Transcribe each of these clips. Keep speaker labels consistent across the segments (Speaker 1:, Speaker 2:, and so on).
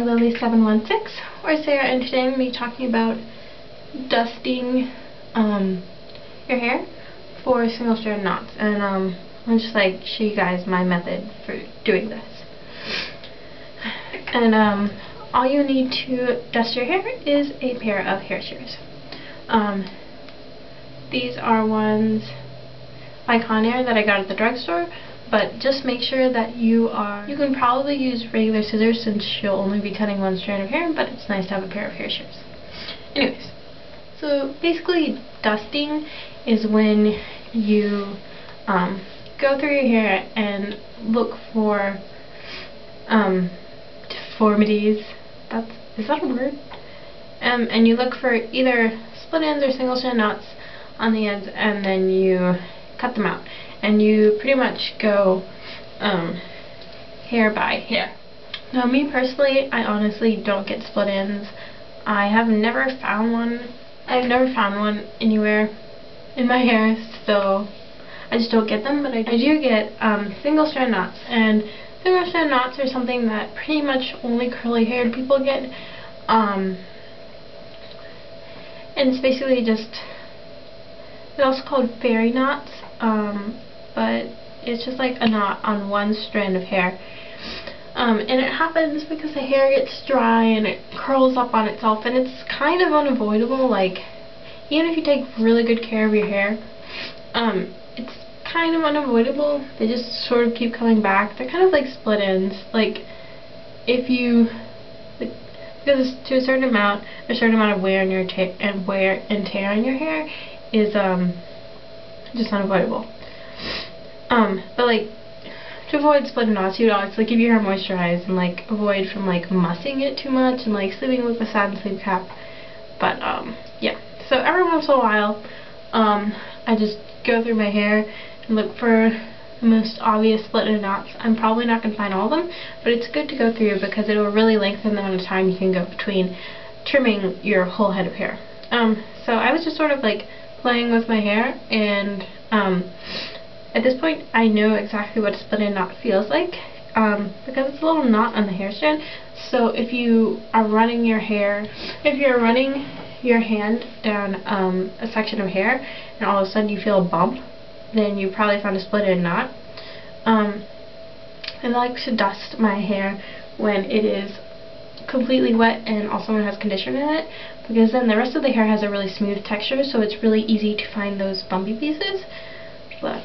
Speaker 1: Lily716 or Sarah, and today I'm going to be talking about dusting your hair for single strand knots, and I'll just show you guys my method for doing this. And all you need to dust your hair is a pair of hair shears. These are ones by Conair that I got at the drugstore, but just make sure that you can probably use regular scissors since you'll only be cutting one strand of hair, but it's nice to have a pair of hair shears. Anyways, so basically dusting is when you go through your hair and look for deformities. Is that a word? And you look for either split ends or single strand knots on the ends, and then you cut them out. And you pretty much go hair by hair. Now, me personally, I honestly don't get split ends. I have never found one. I've never found one anywhere in my hair, so I just don't get them. But I do get single strand knots, and single strand knots are something that pretty much only curly haired people get. And it's basically just, it's also called fairy knots, but it's just like a knot on one strand of hair. And it happens because the hair gets dry and it curls up on itself, and it's kind of unavoidable. Like, even if you take really good care of your hair, it's kind of unavoidable. They just sort of keep coming back. They're kind of like split ends. Like, if you, because to a certain amount of wear and tear on your hair is just unavoidable. But like, to avoid split knots, you'd always keep your hair moisturized and avoid from mussing it too much and sleeping with a satin sleep cap. But yeah. So every once in a while, I just go through my hair and look for the most obvious split knots. I'm probably not going to find all of them, but it's good to go through because it will really lengthen the amount of time you can go between trimming your whole head of hair. So I was just sort of playing with my hair, and at this point I know exactly what a split end knot feels like, because it's a little knot on the hair strand. So if you are running your hair, if you're running your hand down a section of hair and all of a sudden you feel a bump, then you probably found a split end knot. And I like to dust my hair when it is completely wet and also when it has conditioner in it, because then the rest of the hair has a really smooth texture, so it's really easy to find those bumpy pieces. But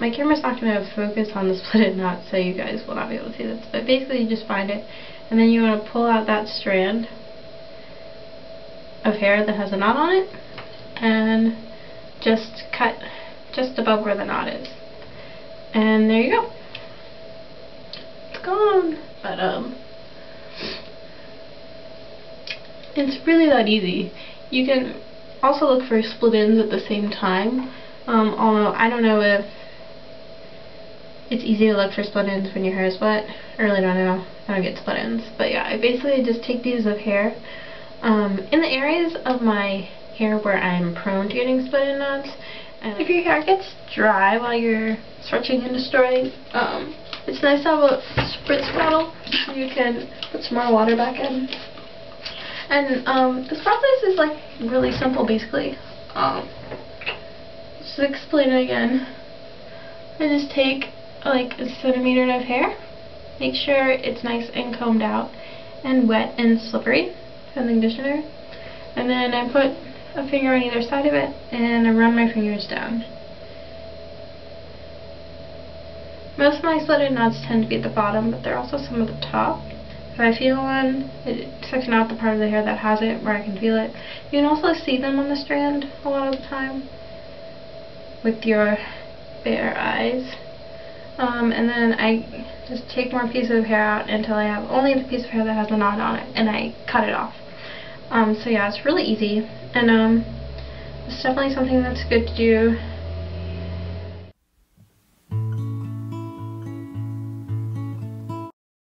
Speaker 1: my camera's not going to focus on the split end knot, so you guys will not be able to see this. But basically you just find it, and then you want to pull out that strand of hair that has a knot on it, and just cut just above where the knot is. And there you go. It's gone. But it's really that easy. You can also look for split ends at the same time. Although I don't know if it's easy to look for split ends when your hair is wet. I really don't know. I don't get split ends. But yeah, I basically just take these of hair. In the areas of my hair where I'm prone to getting split end knots, and if your hair gets dry while you're stretching and destroying, it's nice to have a spritz bottle so you can put some more water back in. And this process is really simple, basically. Just to explain it again, I just take a centimeter of hair, make sure it's nice and combed out and wet and slippery from the conditioner, and then I put a finger on either side of it and I run my fingers down. Most of my split end knots tend to be at the bottom, but there are also some at the top. If I feel one, section out the part of the hair that has it where I can feel it. You can also see them on the strand a lot of the time with your bare eyes. And then I just take more pieces of hair out until I have only the piece of hair that has a knot on it, and I cut it off. So yeah, it's really easy, and it's definitely something that's good to do